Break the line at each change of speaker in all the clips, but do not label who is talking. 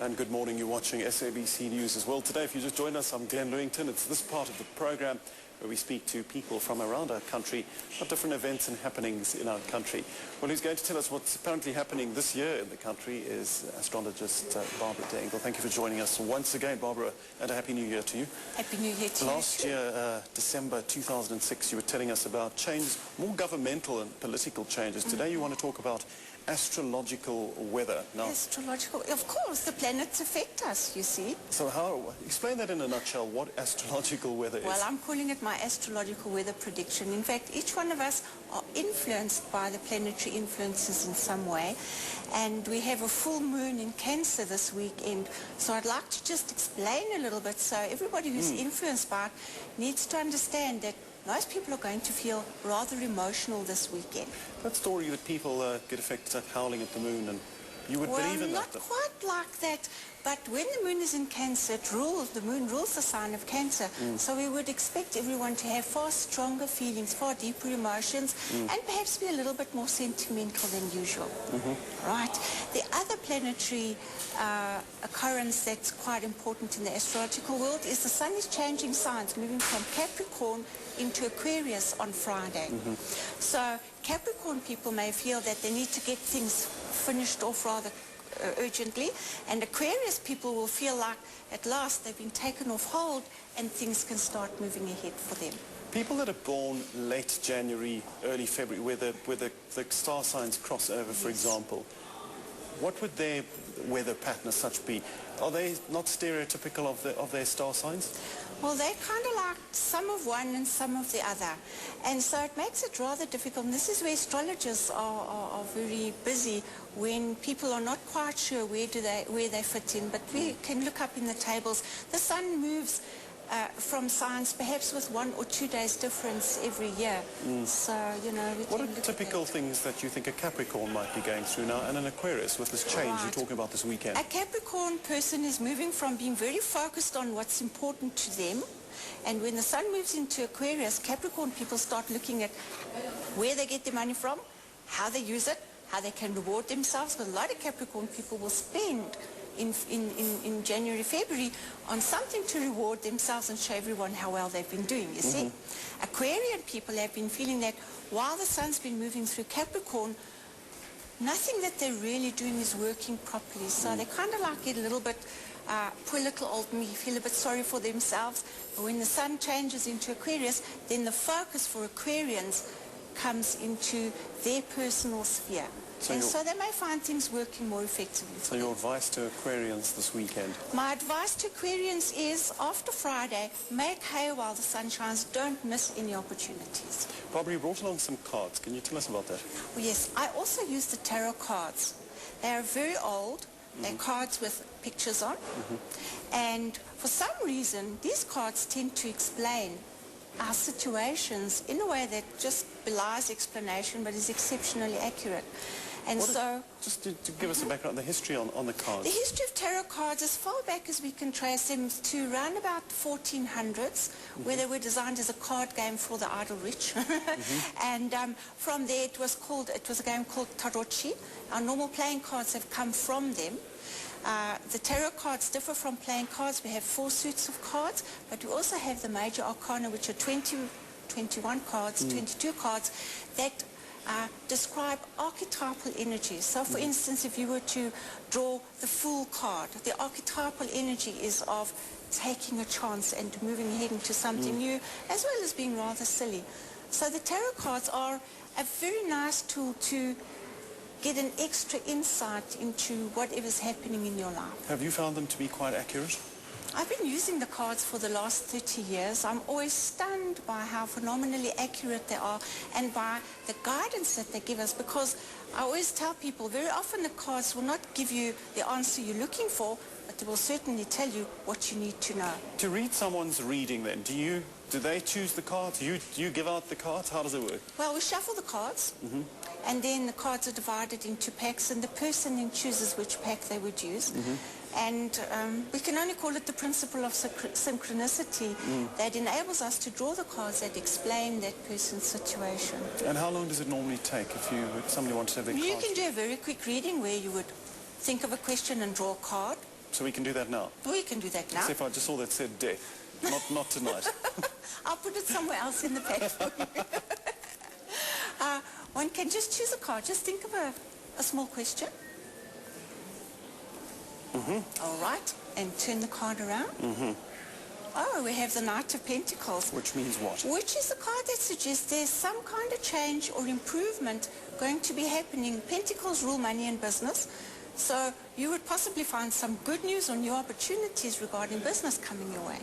And good morning, you're watching SABC News as well. Today, if you just joined us, I'm Glen, Lewington. It's this part of the program where we speak to people from around our country about different events and happenings in our country. Well, who's going to tell us what's apparently happening this year in the country is astrologist Barbra. Thank you for joining us once again, Barbra, and a Happy New Year to you.
Happy New Year to you.
Last year, December 2006, you were telling us about change, more governmental and political changes. Today you want to talk about astrological weather.
Now, astrological, of course, the planets affect us, you see.
So explain that in a nutshell, what astrological weather is.
Well, I'm calling it my astrological weather prediction. In fact, each one of us are influenced by the planetary influences in some way. And we have a full moon in Cancer this weekend. So I'd like to just explain a little bit so everybody who's influenced by it needs to understand that most people are going to feel rather emotional this weekend.
That story that people get affected at howling at the moon, and you would believe in that?
Well, not quite like that, but when the moon is in Cancer, the moon rules the sign of Cancer. So we would expect everyone to have far stronger feelings, far deeper emotions, and perhaps be a little bit more sentimental than usual. Right. The other planetary occurrence that's quite important in the astrological world is the sun is changing signs, moving from Capricorn into Aquarius on Friday. So Capricorn people may feel that they need to get things finished off rather urgently, and Aquarius people will feel like at last they've been taken off hold and things can start moving ahead for them.
People that are born late January, early February, where the star signs cross over, for example, what would their weather pattern as such be? Are they not stereotypical of their star signs?
Well, they're kind of like some of one and some of the other. And so it makes it rather difficult. And this is where astrologers are very busy when people are not quite sure where they fit in. But we can look up in the tables. The sun moves from signs perhaps with 1 or 2 days difference every year. So, you know,
what are typical things that you think a Capricorn might be going through now, and an Aquarius with this change you're talking about this weekend?
A Capricorn person is moving from being very focused on what's important to them, and when the sun moves into Aquarius, Capricorn people start looking at where they get their money from, how they use it, how they can reward themselves, because a lot of Capricorn people will spend in January, February on something to reward themselves and show everyone how well they've been doing, you see. Aquarian people have been feeling that while the sun's been moving through Capricorn, nothing that they're really doing is working properly. So they kind of like get a little bit, poor little old me, feel a bit sorry for themselves. But when the sun changes into Aquarius, then the focus for Aquarians comes into their personal sphere. So they may find things working more effectively.
So your advice to Aquarians this weekend?
My advice to Aquarians is, after Friday, make hay while the sun shines. Don't miss any opportunities.
Barbra, you brought along some cards. Can you tell us about that?
Well, yes, I also use the tarot cards. They are very old. They're cards with pictures on. And for some reason, these cards tend to explain our situations in a way that just belies explanation but is exceptionally accurate. And
just to give us a background, the history on the cards.
The history of tarot cards, as far back as we can trace them, to around about 1400s, where they were designed as a card game for the idle rich. And from there it was a game called Tarocchi. Our normal playing cards have come from them. The tarot cards differ from playing cards. We have 4 suits of cards, but we also have the major arcana, which are 21 cards, 22 cards, that describe archetypal energies. So, for instance, if you were to draw the Fool card, the archetypal energy is of taking a chance and moving ahead into something new, as well as being rather silly. So the tarot cards are a very nice tool to get an extra insight into whatever's happening in your life.
Have you found them to be quite accurate?
I've been using the cards for the last 30 years. I'm always stunned by how phenomenally accurate they are and by the guidance that they give us, because I always tell people very often the cards will not give you the answer you're looking for, but they will certainly tell you what you need to know.
To read someone's reading then, do they choose the cards? Do you give out the cards? How does it work?
Well, we shuffle the cards, and then the cards are divided into packs, and the person then chooses which pack they would use. And we can only call it the principle of synchronicity that enables us to draw the cards that explain that person's situation.
And how long does it normally take if somebody wants to have their cards?
You can do a very quick reading where you would think of a question and draw a card.
So we can do that now?
We can do that now.
Except if I just saw that said death. Not tonight.
I'll put it somewhere else in the pack for you. One can just choose a card. Just think of a small question. All right. And turn the card around. Oh, we have the Knight of Pentacles.
Which means what?
Which is a card that suggests there's some kind of change or improvement going to be happening. Pentacles rule money and business. So you would possibly find some good news or new opportunities regarding business coming your way.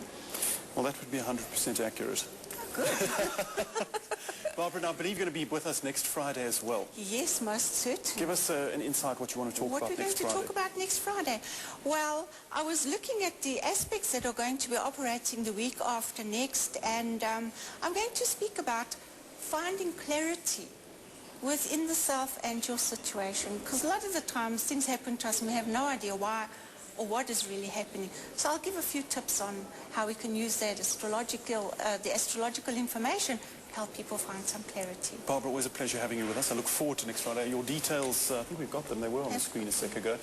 Well, that would be 100% accurate.
Oh, good.
Barbara, now I believe you're going to be with us next Friday as well.
Yes, most certainly.
Give us an insight what you want to talk about next Friday.
What we're going to talk about next Friday? Well, I was looking at the aspects that are going to be operating the week after next, and I'm going to speak about finding clarity within the self and your situation, because a lot of the times things happen to us and we have no idea why or what is really happening. So I'll give a few tips on how we can use that the astrological information to help people find some clarity.
Barbara, always a pleasure having you with us. I look forward to next Friday. Your details, I think we've got them. They were on the screen a sec ago.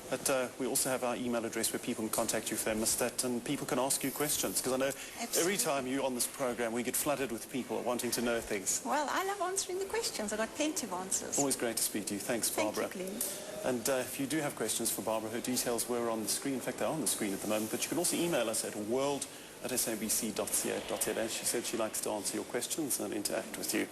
But we also have our email address where people can contact you if they missed that, and people can ask you questions. Because I know every time you're on this program, we get flooded with people wanting to know things.
Well, I love answering the questions. I've got plenty of answers.
Always great to speak to you. Thanks, Barbara.
Thank you, Glen.
And if you do have questions for Barbara, her details were on the screen. In fact, they're on the screen at the moment. But you can also email us at world@sabc.ca.za. She said she likes to answer your questions and interact with you.